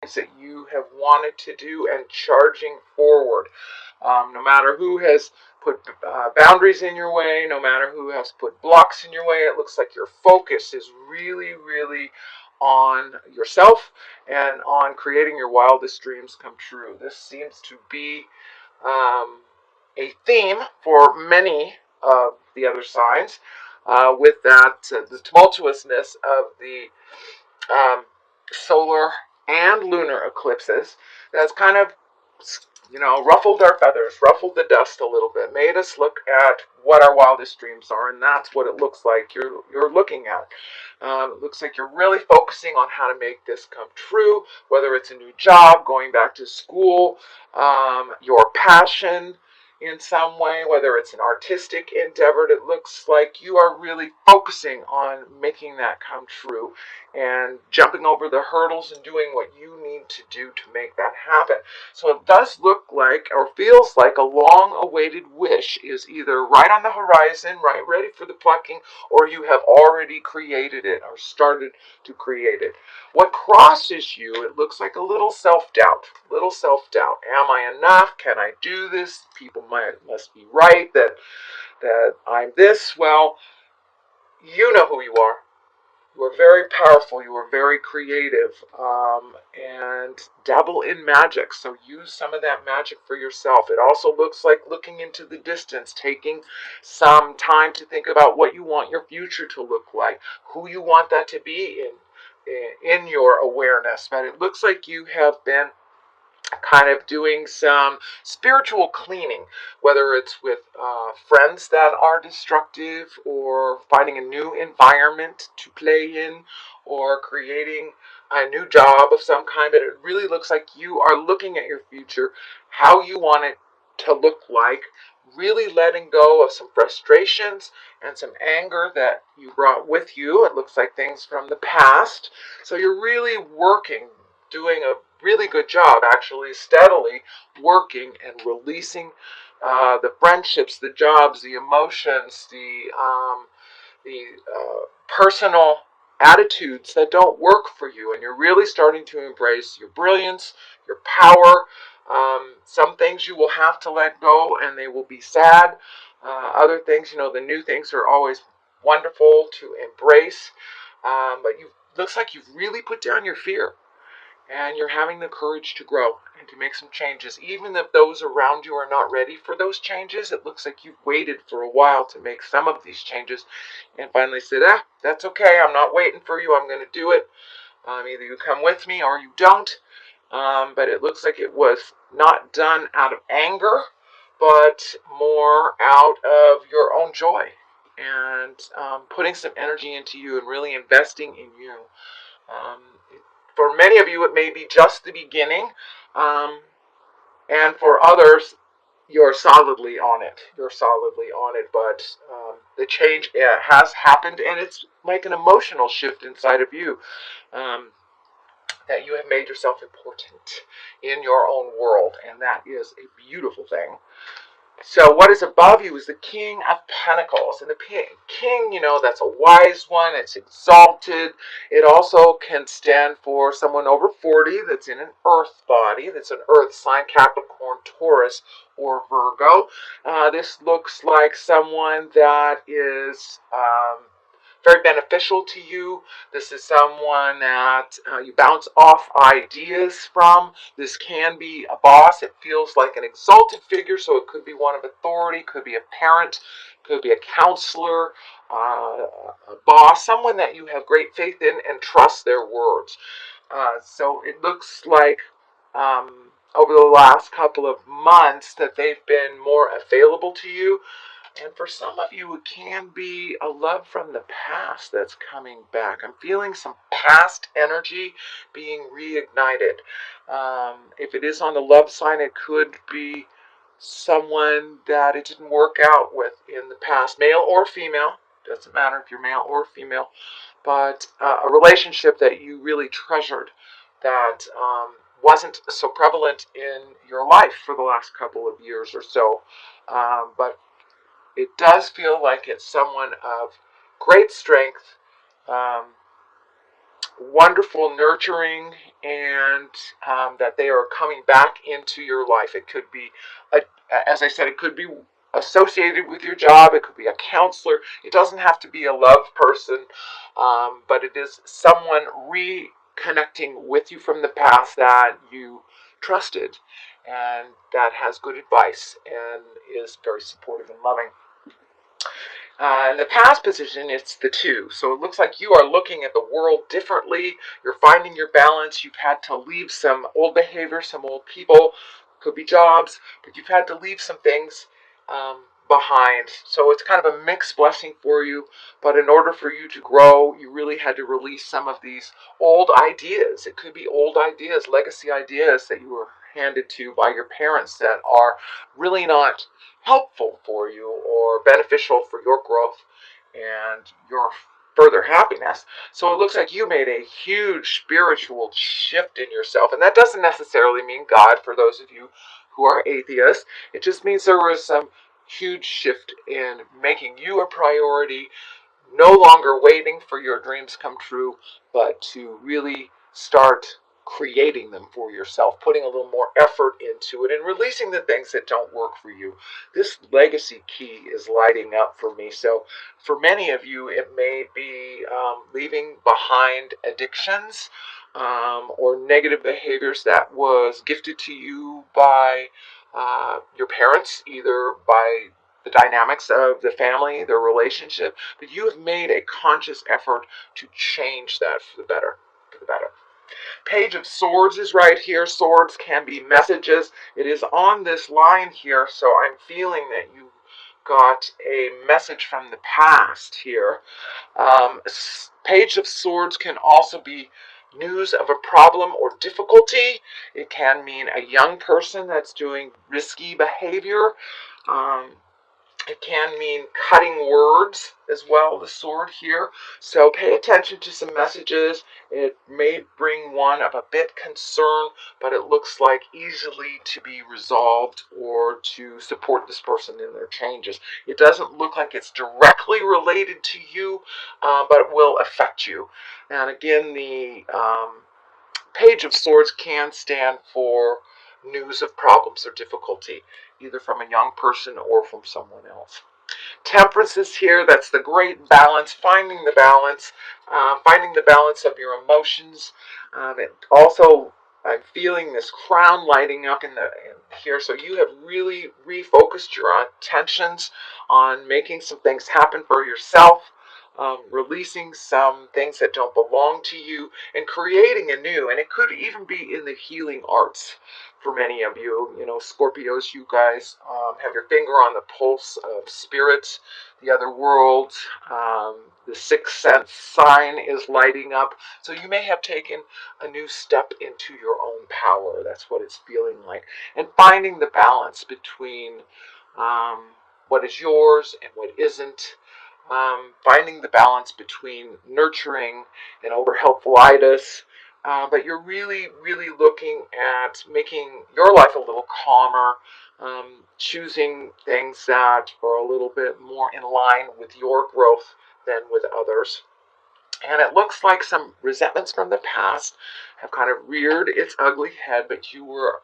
that you have wanted to do and charging forward. No matter who has put boundaries in your way, no matter who has put blocks in your way, it looks like your focus is really, really on yourself and on creating your wildest dreams come true. This seems to be a theme for many of the other signs, with that the tumultuousness of the solar and lunar eclipses that's kind of, ruffled our feathers, ruffled the dust a little bit, made us look at what our wildest dreams are, and that's what it looks like you're looking at. It looks like you're really focusing on how to make this come true, whether it's a new job, going back to school, your passion in some way, whether it's an artistic endeavor. It looks like you are really focusing on making that come true and jumping over the hurdles and doing what you need to do to make that happen. So it does look like, or feels like, a long-awaited wish is either right on the horizon, right, ready for the plucking, or you have already created it or started to create it. What crosses you, it looks like a little self-doubt, Am I enough? Can I do this? People must be right that I'm this. Well, you know who you are. You are very powerful. You are very creative, and dabble in magic. So use some of that magic for yourself. It also looks like looking into the distance, taking some time to think about what you want your future to look like, who you want that to be in your awareness. But it looks like you have been kind of doing some spiritual cleaning, whether it's with friends that are destructive, or finding a new environment to play in, or creating a new job of some kind. But it really looks like you are looking at your future, how you want it to look like, really letting go of some frustrations and some anger that you brought with you. It looks like things from the past. So you're really working, doing a really good job, actually, steadily working and releasing the friendships, the jobs, the emotions, the personal attitudes that don't work for you, and you're really starting to embrace your brilliance, your power. Some things you will have to let go, and they will be sad. Other things, the new things are always wonderful to embrace. But you looks like you've really put down your fear, and you're having the courage to grow and to make some changes. Even if those around you are not ready for those changes, it looks like you've waited for a while to make some of these changes and finally said, that's okay, I'm not waiting for you, I'm going to do it. Either you come with me or you don't. But it looks like it was not done out of anger, but more out of your own joy, and putting some energy into you and really investing in you. Um, for many of you, it may be just the beginning, um, and for others, you're solidly on it. But the change has happened, and it's like an emotional shift inside of you, that you have made yourself important in your own world, and that is a beautiful thing. So what is above you is the King of Pentacles. And the King, that's a wise one. It's exalted. It also can stand for someone over 40 that's in an earth body, that's an earth sign, Capricorn, Taurus, or Virgo. This looks like someone that is very beneficial to you. This is someone that you bounce off ideas from. This can be a boss. It feels like an exalted figure, so it could be one of authority, could be a parent, could be a counselor, a boss, someone that you have great faith in and trust their words. So it looks like over the last couple of months that they've been more available to you. And for some of you, it can be a love from the past that's coming back. I'm feeling some past energy being reignited. If it is on the love sign, it could be someone that it didn't work out with in the past, male or female. Doesn't matter if you're male or female, but a relationship that you really treasured that wasn't so prevalent in your life for the last couple of years or so. But it does feel like it's someone of great strength, um, wonderful nurturing, and that they are coming back into your life. It could be, as I said, it could be associated with your job. It could be a counselor. It doesn't have to be a love person, but it is someone reconnecting with you from the past that you trusted and that has good advice and is very supportive and loving. In the past position, it's the 2. So it looks like you are looking at the world differently. You're finding your balance. You've had to leave some old behavior, some old people, could be jobs, but you've had to leave some things behind. So it's kind of a mixed blessing for you. But in order for you to grow, you really had to release some of these old ideas. It could be old ideas, legacy ideas that you were handed to by your parents that are really not helpful for you or beneficial for your growth and your further happiness. So it looks like you made a huge spiritual shift in yourself. And that doesn't necessarily mean God for those of you who are atheists. It just means there was some huge shift in making you a priority, no longer waiting for your dreams come true, but to really start creating them for yourself, putting a little more effort into it and releasing the things that don't work for you. This legacy key is lighting up for me. So for many of you, it may be leaving behind addictions or negative behaviors that was gifted to you by your parents, either by the dynamics of the family, their relationship, but you have made a conscious effort to change that for the better. For the better. Page of Swords is right here. Swords can be messages. It is on this line here, so I'm feeling that you got a message from the past here. Page of Swords can also be news of a problem or difficulty. It can mean a young person that's doing risky behavior. It can mean cutting words as well, the sword here. So pay attention to some messages. It may bring one of a bit concern, but it looks like easily to be resolved or to support this person in their changes. It doesn't look like it's directly related to you, but it will affect you. And again, the Page of Swords can stand for news of problems or difficulty, either from a young person or from someone else. Temperance is here. That's the great balance, finding the balance of your emotions. It also, I'm feeling this crown lighting up in here. So you have really refocused your attentions on making some things happen for yourself. Releasing some things that don't belong to you and creating anew. And it could even be in the healing arts for many of you. You know, Scorpios, you guys have your finger on the pulse of spirits, the other world. The sixth sense sign is lighting up. So you may have taken a new step into your own power. That's what it's feeling like. And finding the balance between what is yours and what isn't. Finding the balance between nurturing and over helpfulitis, but you're really, really looking at making your life a little calmer, choosing things that are a little bit more in line with your growth than with others. And it looks like some resentments from the past have kind of reared its ugly head, but you were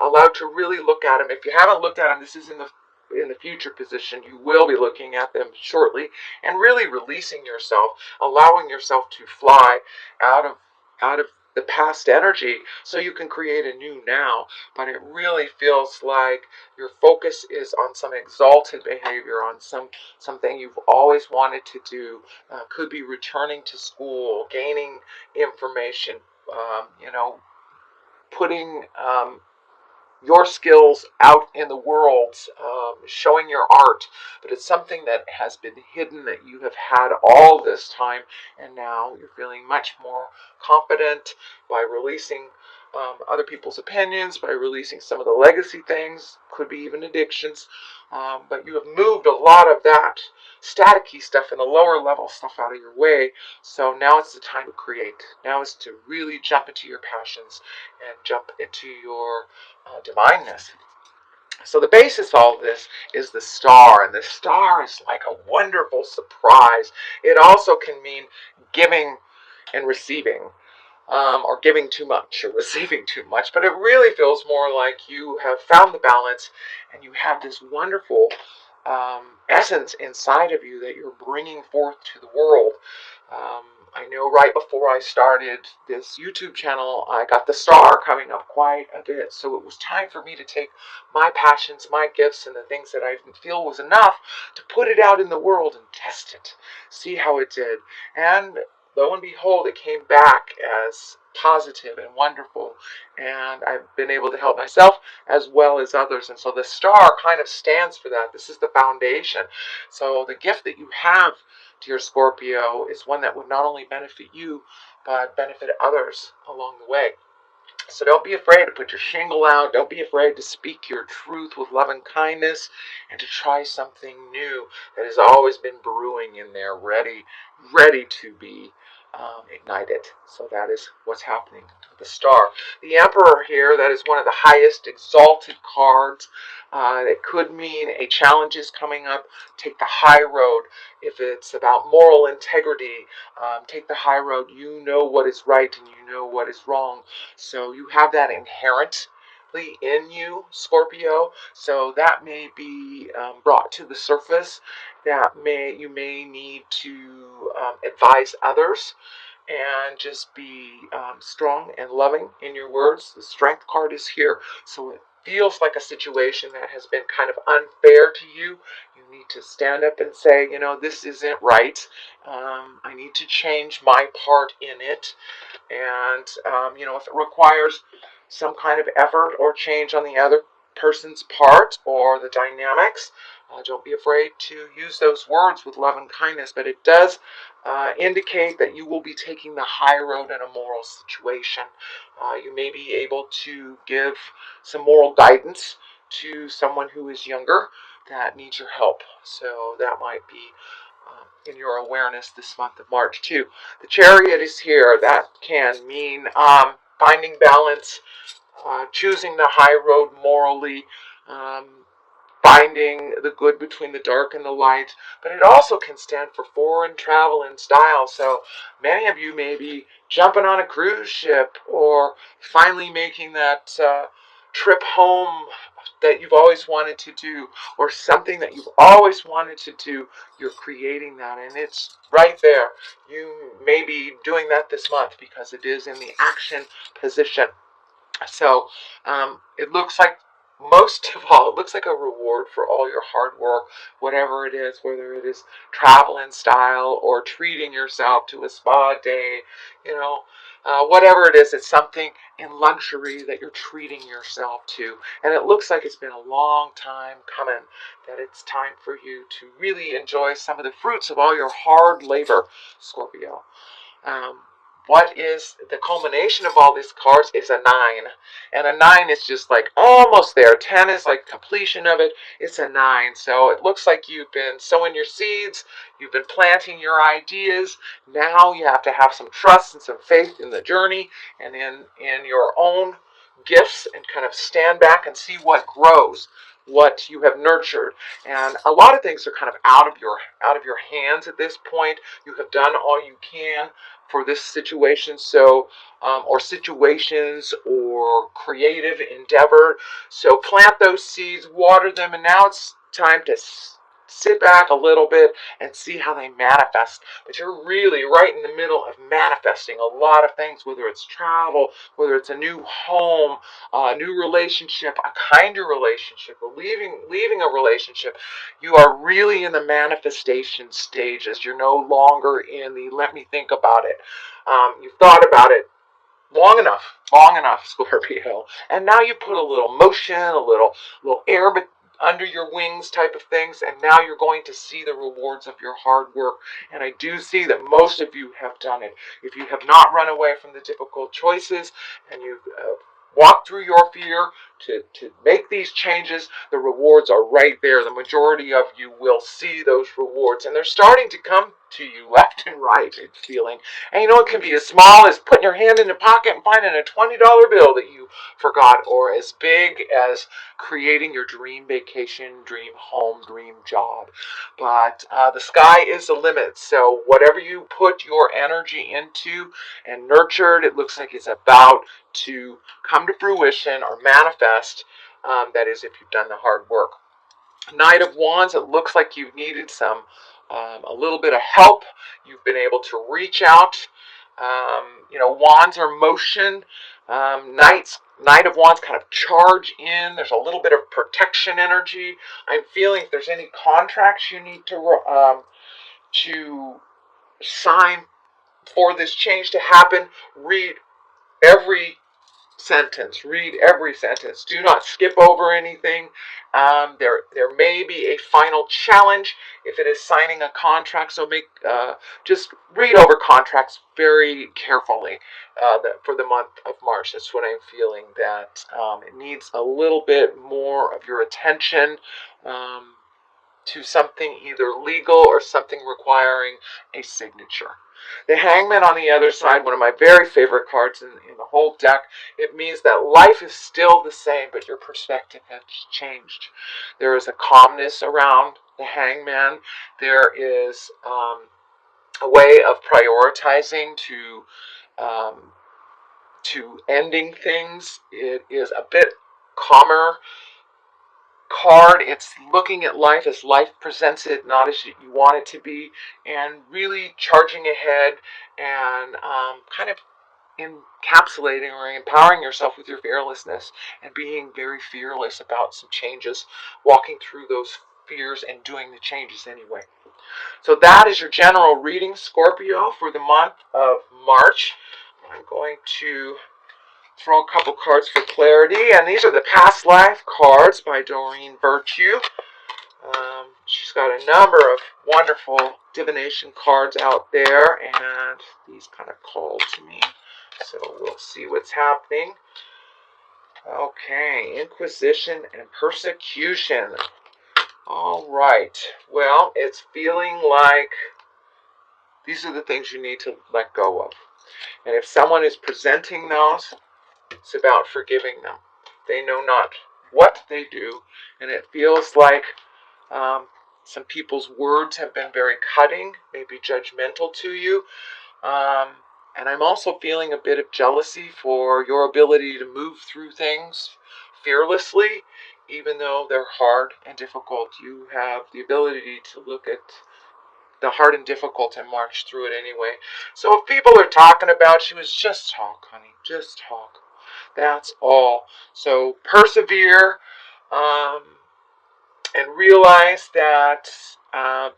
allowed to really look at them. If you haven't looked at them, this is in the future position. You will be looking at them shortly and really releasing yourself, allowing yourself to fly out of the past energy so you can create a new now. But it really feels like your focus is on some exalted behavior, on something you've always wanted to do. Could be returning to school, gaining information, putting your skills out in the world, showing your art, but it's something that has been hidden that you have had all this time, and now you're feeling much more confident by releasing other people's opinions, by releasing some of the legacy things, could be even addictions, but you have moved a lot of that staticky stuff and the lower level stuff out of your way. So now it's the time to create. Now is to really jump into your passions and jump into your divineness. So the basis of all of this is the star, and the star is like a wonderful surprise. It also can mean giving and receiving, or giving too much or receiving too much, but it really feels more like you have found the balance and you have this wonderful essence inside of you that you're bringing forth to the world. Um, I know right before I started this YouTube channel, I got the star coming up quite a bit, so it was time for me to take my passions, my gifts, and the things that I feel was enough to put it out in the world and test it, see how it did. And lo and behold, it came back as positive and wonderful, and I've been able to help myself as well as others. And so the star kind of stands for that. This is the foundation. So the gift that you have, dear Scorpio, is one that would not only benefit you, but benefit others along the way. So don't be afraid to put your shingle out. Don't be afraid to speak your truth with love and kindness, and to try something new that has always been brewing in there, ready to be ignited. So that is what's happening with the star. The Emperor here, that is one of the highest exalted cards. It could mean a challenge is coming up. Take the high road. If it's about moral integrity, take the high road. You know what is right and you know what is wrong. So you have that inherently in you, Scorpio. So that may be brought to the surface. You may need to advise others and just be strong and loving in your words. The Strength card is here, so it feels like a situation that has been kind of unfair to you. You need to stand up and say, this isn't right. I need to change my part in it. And, if it requires some kind of effort or change on the other person's part or the dynamics, don't be afraid to use those words with love and kindness. But it does indicate that you will be taking the high road in a moral situation. You may be able to give some moral guidance to someone who is younger that needs your help. So that might be in your awareness this month of March too. The Chariot is here. That can mean finding balance, choosing the high road morally, finding the good between the dark and the light, but it also can stand for foreign travel and style. So many of you may be jumping on a cruise ship or finally making that trip home that you've always wanted to do, or something that you've always wanted to do. You're creating that, and it's right there. You may be doing that this month because it is in the action position. So it looks like, most of all, it looks like a reward for all your hard work, whatever it is, whether it is travel in style or treating yourself to a spa day, whatever it is, it's something in luxury that you're treating yourself to. And it looks like it's been a long time coming, that it's time for you to really enjoy some of the fruits of all your hard labor, Scorpio. What is the culmination of all these cards is a 9. And a 9 is just like almost there. 10 is like completion of it. It's a 9. So it looks like you've been sowing your seeds. You've been planting your ideas. Now you have to have some trust and some faith in the journey and in your own gifts, and kind of stand back and see what grows, what you have nurtured. And a lot of things are kind of out of your hands at this point. You have done all you can for this situation, or situations or creative endeavor. So plant those seeds, water them, and now it's time to sit back a little bit and see how they manifest. But you're really right in the middle of manifesting a lot of things, whether it's travel, whether it's a new home, a new relationship, a kinder relationship, or leaving a relationship. You are really in the manifestation stages. You're no longer in the let me think about it. You've thought about it long enough, Scorpio, and now you put a little motion, a little air under your wings type of things, and now you're going to see the rewards of your hard work. And I do see that most of you have done it. If you have not run away from the difficult choices and you've walked through your fear, to make these changes, the rewards are right there. The majority of you will see those rewards, and they're starting to come to you left and right, it's feeling. And you know, it can be as small as putting your hand in your pocket and finding a $20 bill that you forgot, or as big as creating your dream vacation, dream home, dream job. But the sky is the limit, so whatever you put your energy into and nurtured, it looks like it's about to come to fruition or manifest. That is, if you've done the hard work. Knight of Wands, it looks like you've needed a little bit of help. You've been able to reach out. Wands are motion. Knight of Wands kind of charge in. There's a little bit of protection energy. I'm feeling if there's any contracts you need to sign for this change to happen, read every sentence. Read every sentence. Do not skip over anything. There may be a final challenge if it is signing a contract. So just read over contracts very carefully for the month of March. That's what I'm feeling. That it needs a little bit more of your attention. To something either legal or something requiring a signature. The Hangman on the other side, one of my very favorite cards in the whole deck, it means that life is still the same, but your perspective has changed. There is a calmness around the Hangman. There is a way of prioritizing to ending things. It is a bit calmer card. It's looking at life as life presents it, not as you want it to be, and really charging ahead and kind of encapsulating or empowering yourself with your fearlessness and being very fearless about some changes, walking through those fears and doing the changes anyway. So that is your general reading, Scorpio, for the month of March. I'm going to throw a couple cards for clarity, and these are the Past Life cards by Doreen Virtue. She's got a number of wonderful divination cards out there, and these kind of called to me, so we'll see what's happening. Okay, Inquisition and Persecution. All right, well, it's feeling like these are the things you need to let go of, and if someone is presenting those, it's about forgiving them. They know not what they do, and it feels like some people's words have been very cutting, maybe judgmental to you. And I'm also feeling a bit of jealousy for your ability to move through things fearlessly, even though they're hard and difficult. You have the ability to look at the hard and difficult and march through it anyway. So if people are talking about you, just talk, honey. Just talk. That's all. So persevere and realize that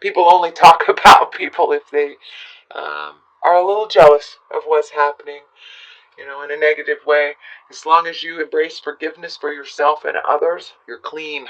people only talk about people if they are a little jealous of what's happening, in a negative way. As long as you embrace forgiveness for yourself and others, you're clean.